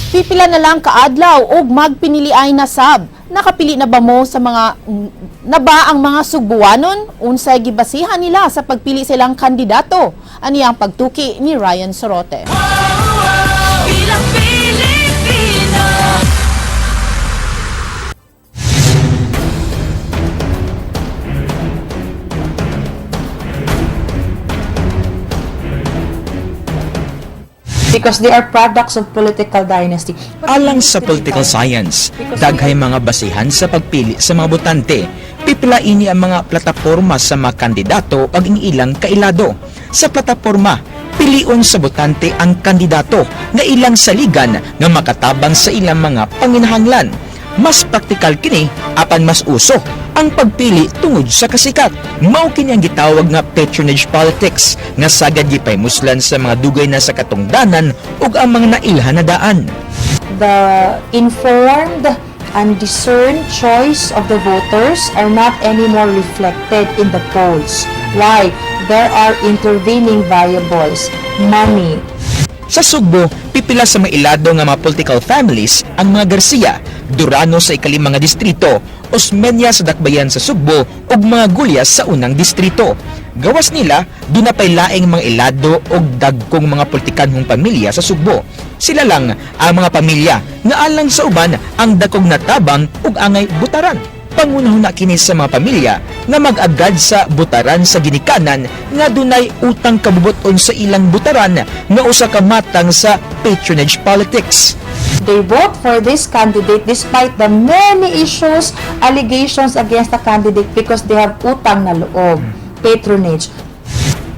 Pipila na lang kaadlaw og magpiniliay na sab. Nakapili na ba mo sa mga ang mga Sugbuanon? Unsay gibasihan nila sa pagpili silang kandidato? Ani ang pagtuki ni Ryan Sorote. Bilang Pilipino. Because they are products of political dynasty. Alang sa political science, daghay mga basihan sa pagpili sa mga botante. Pipilain ni ang mga plataporma sa mga kandidato ag ilang kailado. Sa plataporma, pilion sa botante ang kandidato nga ilang saligan nga makatabang sa ilang mga panginahanglan. Mas praktikal kini apan mas uso ang pagpili tungod sa kasikat. Mao kini ang gitawag nga patronage politics nga sagad gipaymuslan sa mga dugay na sa katungdanan ug ang mga nailhan na daan. The informed and discerned choice of the voters are not anymore reflected in the polls. Why? There are intervening variables. Money. Sa Sugbo, pipila sa mga ilado nga mga political families ang mga Garcia, Durano sa ikalimang nga distrito, Osmeña sa dakbayan sa Sugbo ug mga Gulyas sa unang distrito. Gawas nila, dunapay laing mga ilado ug dagkong mga politikanhong pamilya sa Sugbo. Sila lang ang mga pamilya nga alang sa uban ang dakong natabang ug angay butaran. Pangunahuna kini sa mga pamilya nga mag-agad sa butaran sa ginikanan nga dunay utang kabubuton sa ilang butaran nga usa ka matang sa patronage politics. They vote for this candidate despite the many issues, allegations against the candidate because they have utang na loob, patronage.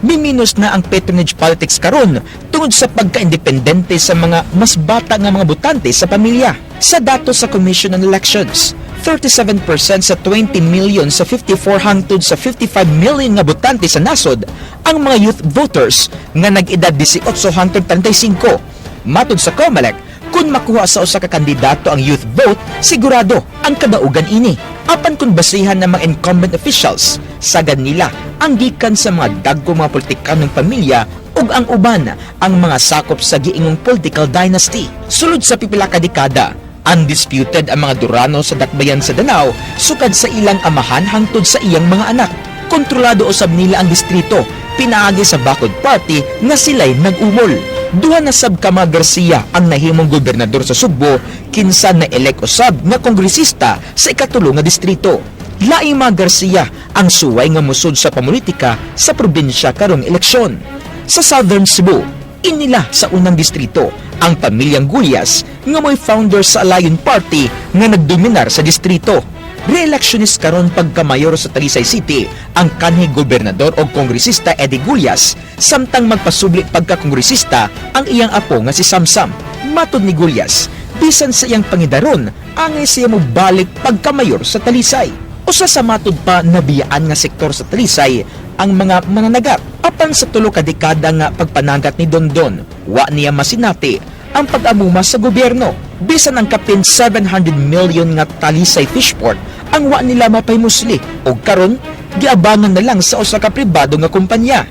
Miminos na ang patronage politics karon tungod sa pagka-independente sa mga mas bata nga mga botante sa pamilya. Sa datos sa Commission on Elections, 37% sa 20 million sa 54 hangtod sa 55 million nga botante sa nasod ang mga youth voters nga nag-edad 18 hangtod 35. Matod sa COMELEC, kung makuha sa usa ka kandidato ang youth vote, sigurado ang kadaugan ini. Apan kung basihan ng mga incumbent officials, sagad nila ang gikan sa mga dagkong mga politikanong pamilya ug ang uban ang mga sakop sa giingong political dynasty. Sulod sa pipila ka dekada, undisputed ang mga Durano sa dakbayan sa Danao sukad sa ilang amahan hangtod sa iyang mga anak. Kontrolado usab nila ang distrito, pinaagi sa Bacod Party nga sila'y nag-umol. Duha na sab ka mga Garcia ang nahimong gobernador sa Sugbo, kinsa na elek usab nga kongresista sa ikatulo nga distrito. Laing mga Garcia ang suway nga musod sa pamulitika sa probinsya karong eleksyon. Sa Southern Cebu, inila sa unang distrito ang pamilyang Gulyas nga may founder sa Alayon Party nga nagdominar sa distrito. Re-electionist karon pagkamayor sa Talisay City ang kanhi gobernador o kongresista Eddie Gulyas, samtang magpasubli pagka-kongresista ang iyang apo nga si Samsam. Matod ni Gulyas, bisan sa iyang pangidaron, angay siya mo balik pagkamayor sa Talisay. Usa sa matod pa nabiyaan nga sektor sa Talisay ang mga mananagat. Apan sa tulo ka dekada nga pagpanagat ni Dondon, wa niya masinati ang pag-amuma sa gobyerno. Bisan ang kapin 700 million nga Talisay Fishport ang wa nila mapaymusli o karon giabangan na lang sa usa ka pribado nga kumpanya.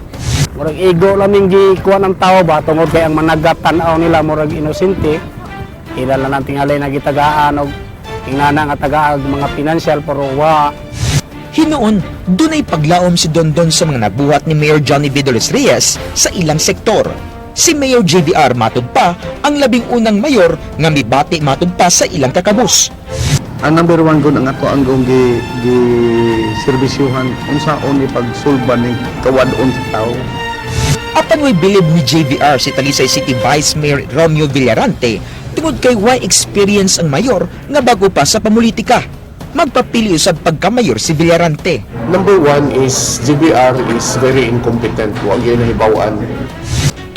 Murag ego laming gikuha ng tao ba tungod kay ang managat tan-aw nila murag inosente. Ila lang tingalay na gitagaan og ingana nga tagaag mga financial pero wa. Hinuon, dunay paglaom si Dondon sa mga nabuhat ni Mayor Johnny Vidoles Reyes sa ilang sektor. Si Mayor JVR matod pa ang labing unang mayor nga mibati matod pa sa ilang kakabus. Ang number one good ang ato ang gong gi serbisyuhan unsaon ipagsulban ni kawadon sa tao. Apan way bilib ni JVR si Talisay City Vice Mayor Romeo Villarante tungod kay way experience ang mayor nga bago pa sa pamulitika. Magpapili usab pagka-mayor si Villarante. Number one is GBR is very incompetent. Huwag yun nahibawan.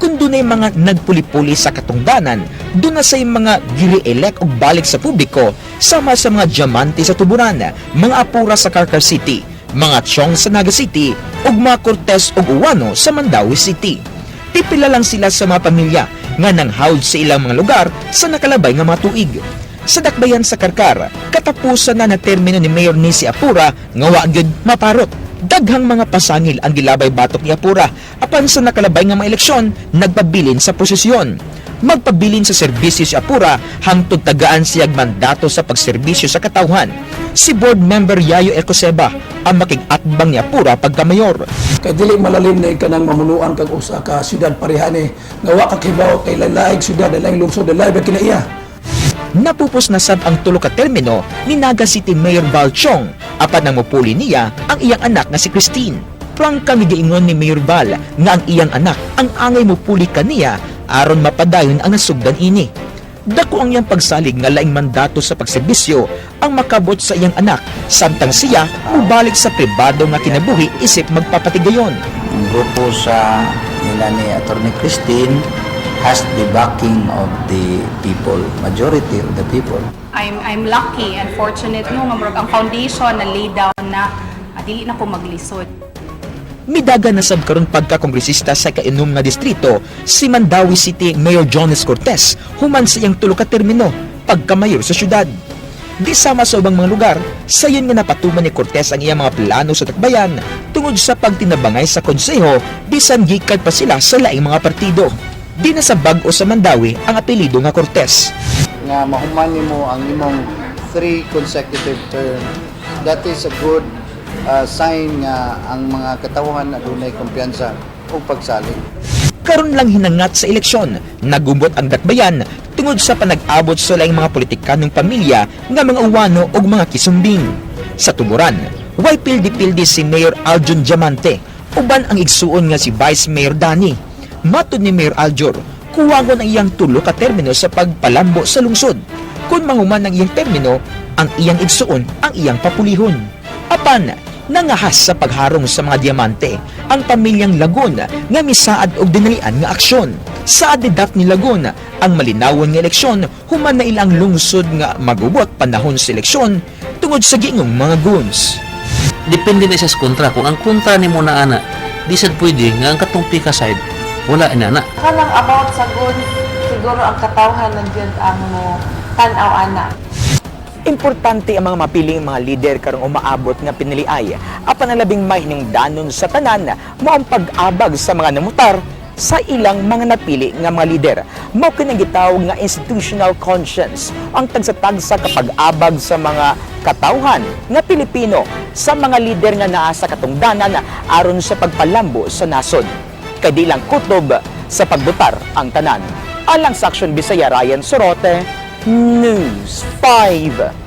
Kung dunay mga nagpuli-puli sa katungdanan, doon na say mga gire-elect o balik sa publiko, sama sa mga diamante sa Tuburan, mga apura sa Carcar City, mga Chong sa Naga City, ug mga Cortez o Uwano sa Mandawi City. Pipila lang sila sa mga pamilya nga nanghawd sa ilang mga lugar sa nakalabay nga mga tuig. Sa dakbayan sa Carcar, katapusan na termino ni Mayor Nisi Apura nga wa gyud maparot. Daghang mga pasangil ang gilabay batok ni Apura apan sa nakalabay nga mga eleksyon nagpabilin sa prosesyon. magpabilin sa serbisyo si Apura hangtod tagaan siyag mandato sa pagserbisyo sa katawhan. Si board member Yayo Ecoseba ang makigatbang ni Apura pagkamayor. Kay dili malalim na kanang mamunuan kag usa ka syudad parehani nga wa ka kibaw kay lain-laing syudad lain lungsod lain ba kinaiya. Napupos na sab ang tulo ka termino ni Naga City Mayor Val Chong apan nang mupuli niya ang iyang anak nga si Christine. Prangka giingon ni Mayor Val nga ang iyang anak ang angay mupuli kaniya aron mapadayon ang nasugdan ini. Dako ang iyang pagsalig nga laing mandato sa pagserbisyo ang makabot sa iyang anak samtang siya mubalik sa pribado nga kinabuhi isip magpapatigayon. Ang grupo sa nila ni Atty. Christine has the backing of the people, majority of the people. I'm lucky and fortunate no nga murag ang foundation na lay down na dili na ko maglisod. Midaga na sab karon pagka-kongresista sa kainom nga distrito si Mandawi City Mayor Jones Cortez human sa iyang tulo ka termino pagkamayor sa syudad. Di sama sa ubang mga lugar, sayon nga napatuman ni Cortez ang iyang mga plano sa takbayan tungod sa pagtinabangay sa konseho bisan gikan pa sila sa laing mga partido. Di na sa bag-o sa Mandawi ang apelido nga Cortez. Nga mahuman nimo ang imong 3 consecutive term, that is a good sign nga ang mga katawhan na dunay kumpiyansa o pagsalig. Karon lang hinangat sa eleksyon, nagumot ang dakbayan tungod sa panag-abot sa laing mga politikanong pamilya nga mga uwano o mga kisumbing. Sa tuburan, way pildi-pildi si Mayor Aljun Diamante, uban ang igsuon nga si Vice Mayor Dani. Matod ni Mayor Aljor, kuwagon ang iyang tulo ka termino sa pagpalambo sa lungsod. Kung manguman ang iyang termino, ang iyang igsuon ang iyang papulihon. Apan, nangahas sa pagharong sa mga diamante ang pamilyang Lagun nga misaad og dinalian nga aksyon. Sa adidat ni Lagun, ang malinawon nga eleksyon human na ilang lungsod nga magubot panahon sa eleksyon tungod sa giingong mga guns. Depende na sa kontra. Kung ang kontra ni mo na ana, di sad pwede nga ang katong pika side wala inana. Kanang about sa good, siguro ang katawhan nandiyan ang mo tanaw ana. Importante ang mga mapiling mga lider karong umaabot nga piniliay apan ang labing mahinungdanon sa tanan mao ang pag-abag sa mga namutar sa ilang mga napili nga mga lider. Mao kinang gitawag nga institutional conscience ang tagsatagsa kapag abag sa mga katawhan nga Pilipino sa mga lider nga naa sa katungdanan aron sa pagpalambo sa nasod. Kay di lang kutob sa pagbutar ang tanan. Alang sa Aksyon Bisaya, Ryan Sorote, News 5.